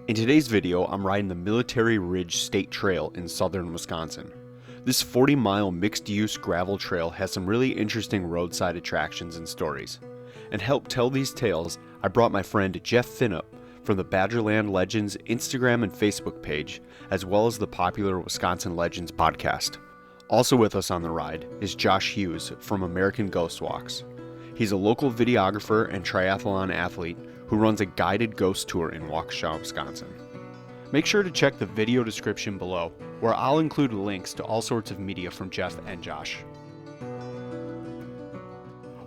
In today's video, I'm riding the Military Ridge State Trail in southern Wisconsin. This 40-mile mixed-use gravel trail has some really interesting roadside attractions and stories. And to help tell these tales, I brought my friend Jeff Finup from the Badgerland Legends Instagram and Facebook page, as well as the popular Wisconsin Legends podcast. Also with us on the ride is Josh Hughes from American Ghost Walks. He's a local videographer and triathlon athlete who runs a guided ghost tour in Waukesha, Wisconsin. Make sure to check the video description below, where I'll include links to all sorts of media from Jeff and Josh.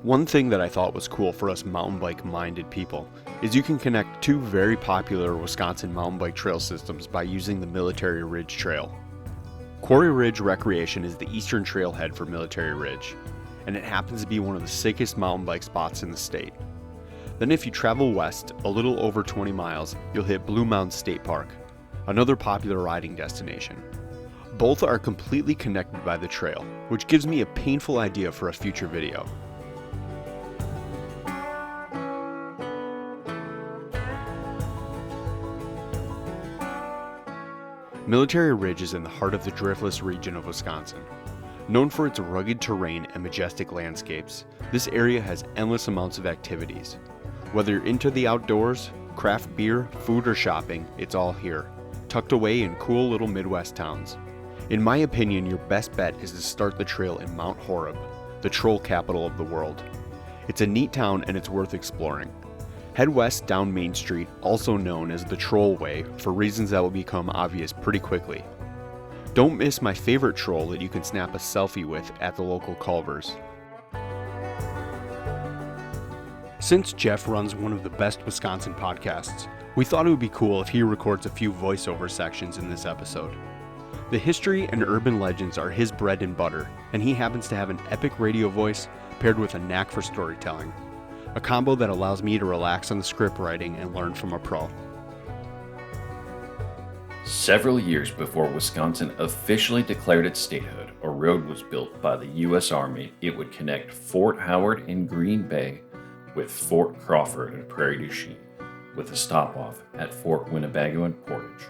One thing that I thought was cool for us mountain bike minded people is you can connect two very popular Wisconsin mountain bike trail systems by using the Military Ridge Trail. Quarry Ridge Recreation is the eastern trailhead for Military Ridge, and it happens to be one of the sickest mountain bike spots in the state. Then if you travel west a little over 20 miles, you'll hit Blue Mounds State Park, another popular riding destination. Both are completely connected by the trail, which gives me a painful idea for a future video. Military Ridge is in the heart of the driftless region of Wisconsin. Known for its rugged terrain and majestic landscapes, this area has endless amounts of activities. Whether you're into the outdoors, craft beer, food, or shopping, it's all here, tucked away in cool little Midwest towns. In my opinion, your best bet is to start the trail in Mount Horeb, the troll capital of the world. It's a neat town and it's worth exploring. Head west down Main Street, also known as the Troll Way, for reasons that will become obvious pretty quickly. Don't miss my favorite troll that you can snap a selfie with at the local Culvers. Since Jeff runs one of the best Wisconsin podcasts, we thought it would be cool if he records a few voiceover sections in this episode. The history and urban legends are his bread and butter, and he happens to have an epic radio voice paired with a knack for storytelling. A combo that allows me to relax on the script writing and learn from a pro. Several years before Wisconsin officially declared its statehood, a road was built by the U.S. Army. It would connect Fort Howard in Green Bay with Fort Crawford in Prairie du Chien, with a stop-off at Fort Winnebago and Portage.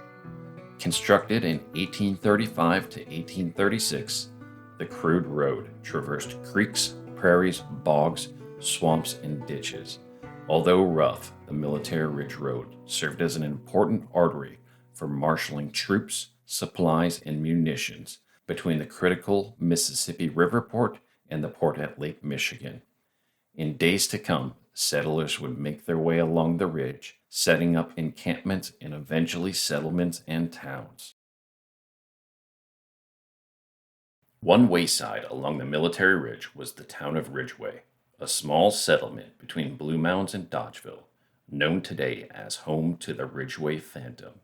Constructed in 1835 to 1836, the crude road traversed creeks, prairies, bogs, swamps, and ditches. Although rough, the Military Ridge Road served as an important artery for marshaling troops, supplies, and munitions between the critical Mississippi River port and the port at Lake Michigan. In days to come, settlers would make their way along the ridge, setting up encampments and eventually settlements and towns. One wayside along the Military Ridge was the town of Ridgeway, a small settlement between Blue Mounds and Dodgeville, known today as home to the Ridgeway Phantom.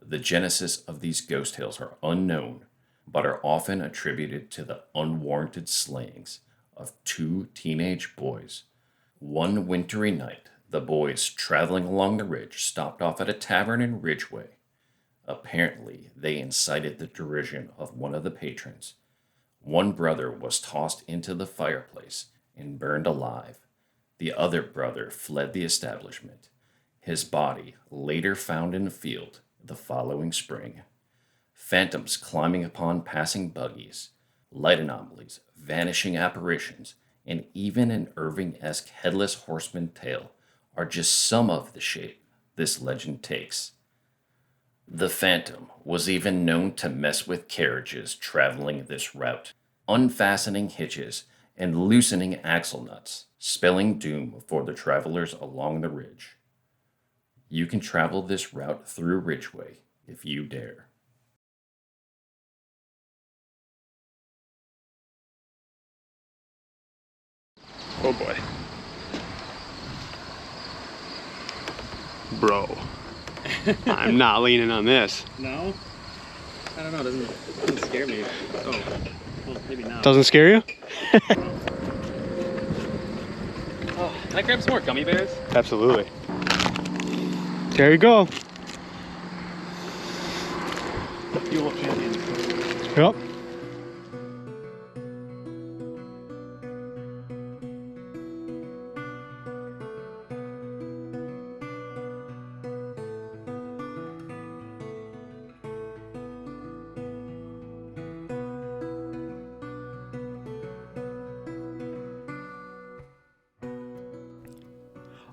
The genesis of these ghost tales are unknown, but are often attributed to the unwarranted slayings of two teenage boys. One wintry night, the boys traveling along the ridge stopped off at a tavern in Ridgeway. Apparently, they incited the derision of one of the patrons. One brother was tossed into the fireplace and burned alive. The other brother fled the establishment. His body later found in a field the following spring. Phantoms climbing upon passing buggies, light anomalies, vanishing apparitions, and even an Irving-esque headless horseman tale are just some of the shape this legend takes. The Phantom was even known to mess with carriages traveling this route, unfastening hitches and loosening axle nuts, spelling doom for the travelers along the ridge. You can travel this route through Ridgeway if you dare. Oh boy. Bro. I'm not leaning on this. No? I don't know, it doesn't scare me. Oh, well, maybe not. Doesn't scare you? Oh, can I grab some more gummy bears? Absolutely. There you go. Fuel up champions. Yep.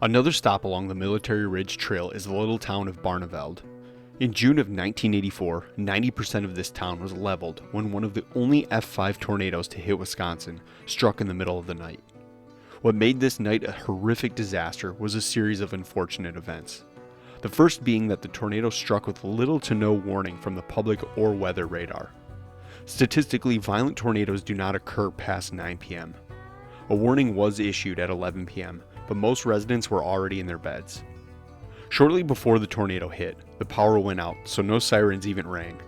Another stop along the Military Ridge Trail is the little town of Barneveld. In June of 1984, 90% of this town was leveled when one of the only F5 tornadoes to hit Wisconsin struck in the middle of the night. What made this night a horrific disaster was a series of unfortunate events. The first being that the tornado struck with little to no warning from the public or weather radar. Statistically, violent tornadoes do not occur past 9 p.m. A warning was issued at 11 p.m., but most residents were already in their beds. Shortly before the tornado hit, the power went out, so no sirens even rang.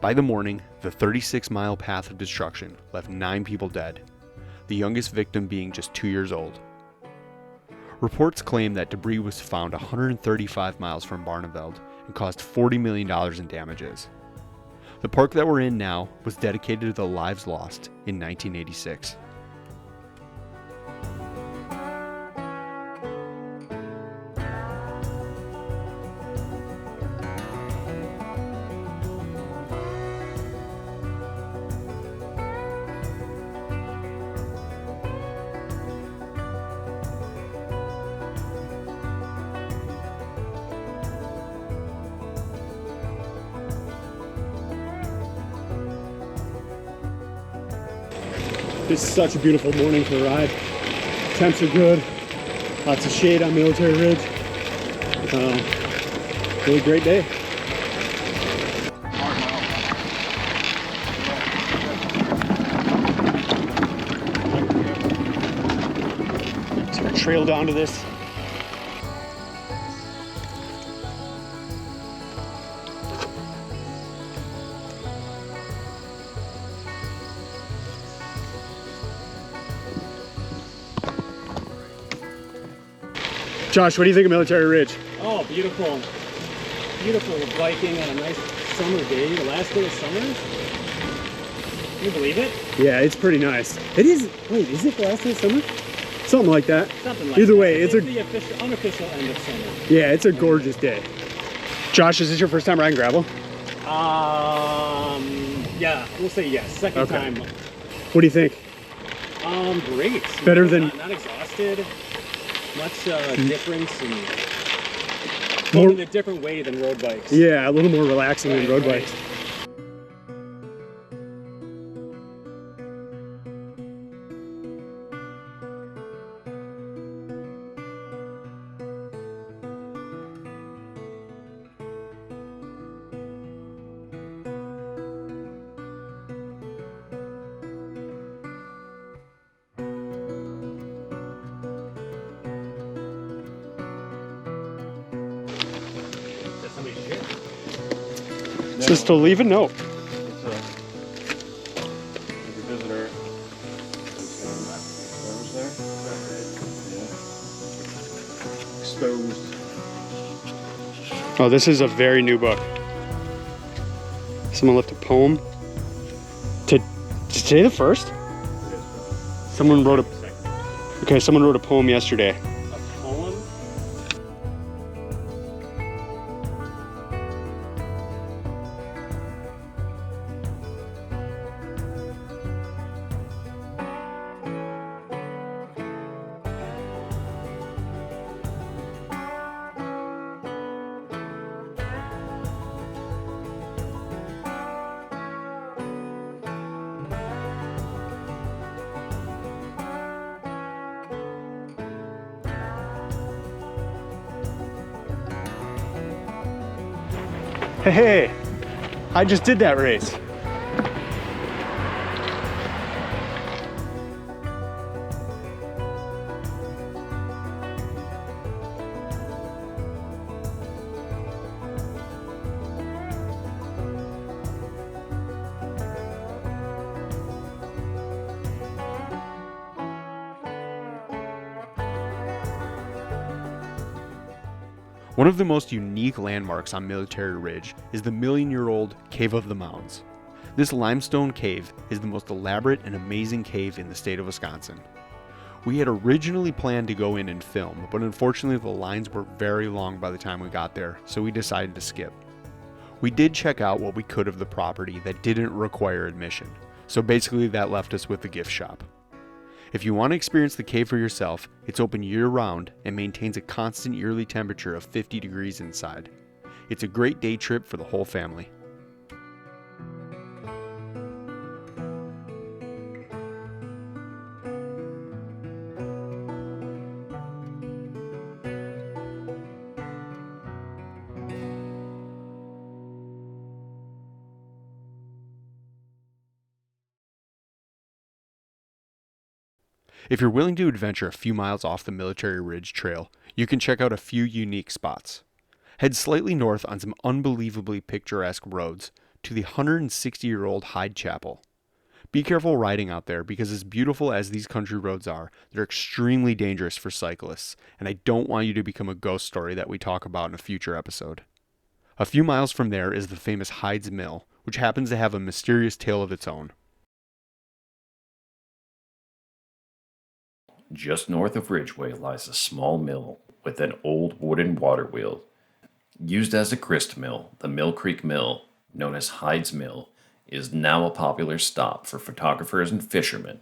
By the morning, the 36-mile path of destruction left 9 people dead, the youngest victim being just 2 years old. Reports claim that debris was found 135 miles from Barneveld and caused $40 million in damages. The park that we're in now was dedicated to the lives lost in 1986. This is such a beautiful morning for a ride. Temps are good, lots of shade on Military Ridge. Really great day. Is there a trail down to this? Josh, what do you think of Military Ridge? Oh, beautiful. Beautiful biking on a nice summer day, the last day of summer. Can you believe it? Yeah, it's pretty nice. It is, wait, is it the last day of summer? Something like that. Something like Either that. way, it's the official, unofficial end of summer. Yeah, it's a gorgeous day. Josh, is this your first time riding gravel? Yeah, we'll say yes. Second time. What do you think? Great. Better than... Not exhausted. Much difference and More... in a different way than road bikes. Yeah, a little more relaxing than road bikes. Is this still leaving? No. It's a visitor. Whoever's there? Yeah. Exposed. Oh, this is a very new book. Someone left a poem. Did today the first? Someone wrote a... Okay, someone wrote a poem yesterday. A poem? Hey, I just did that race. One of the most unique landmarks on Military Ridge is the million-year-old Cave of the Mounds. This limestone cave is the most elaborate and amazing cave in the state of Wisconsin. We had originally planned to go in and film, but unfortunately the lines were very long by the time we got there, so we decided to skip. We did check out what we could of the property that didn't require admission, so basically that left us with the gift shop. If you want to experience the cave for yourself, it's open year-round and maintains a constant yearly temperature of 50 degrees inside. It's a great day trip for the whole family. If you're willing to adventure a few miles off the Military Ridge Trail, you can check out a few unique spots. Head slightly north on some unbelievably picturesque roads to the 160-year-old Hyde Chapel. Be careful riding out there because as beautiful as these country roads are, they're extremely dangerous for cyclists, and I don't want you to become a ghost story that we talk about in a future episode. A few miles from there is the famous Hyde's Mill, which happens to have a mysterious tale of its own. Just north of Ridgeway lies a small mill with an old wooden water wheel. Used as a grist mill, the Mill Creek Mill, known as Hyde's Mill, is now a popular stop for photographers and fishermen.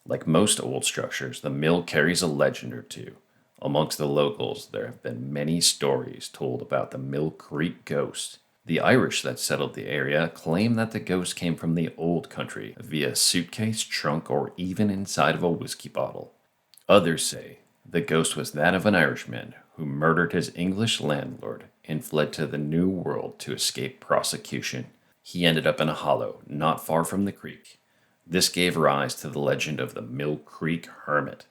Like most old structures, the mill carries a legend or two. Amongst the locals, there have been many stories told about the Mill Creek ghost. The Irish that settled the area claim that the ghost came from the old country via suitcase, trunk, or even inside of a whiskey bottle. Others say the ghost was that of an Irishman who murdered his English landlord and fled to the New World to escape prosecution. He ended up in a hollow not far from the creek. This gave rise to the legend of the Mill Creek Hermit.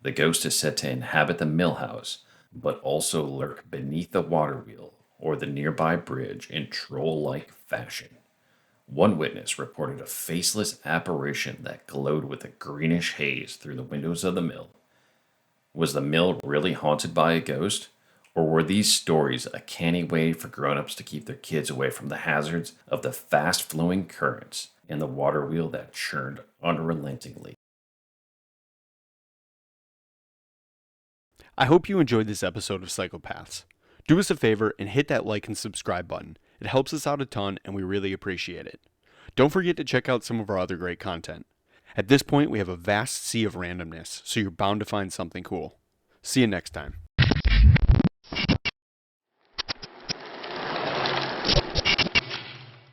The ghost is said to inhabit the mill house, but also lurk beneath the water wheel or the nearby bridge in troll-like fashion. One witness reported a faceless apparition that glowed with a greenish haze through the windows of the mill. Was the mill really haunted by a ghost? Or were these stories a canny way for grown-ups to keep their kids away from the hazards of the fast-flowing currents and the water wheel that churned unrelentingly? I hope you enjoyed this episode of Psychopaths. Do us a favor and hit that like and subscribe button. It helps us out a ton and we really appreciate it. Don't forget to check out some of our other great content. At this point, we have a vast sea of randomness, so you're bound to find something cool. See you next time.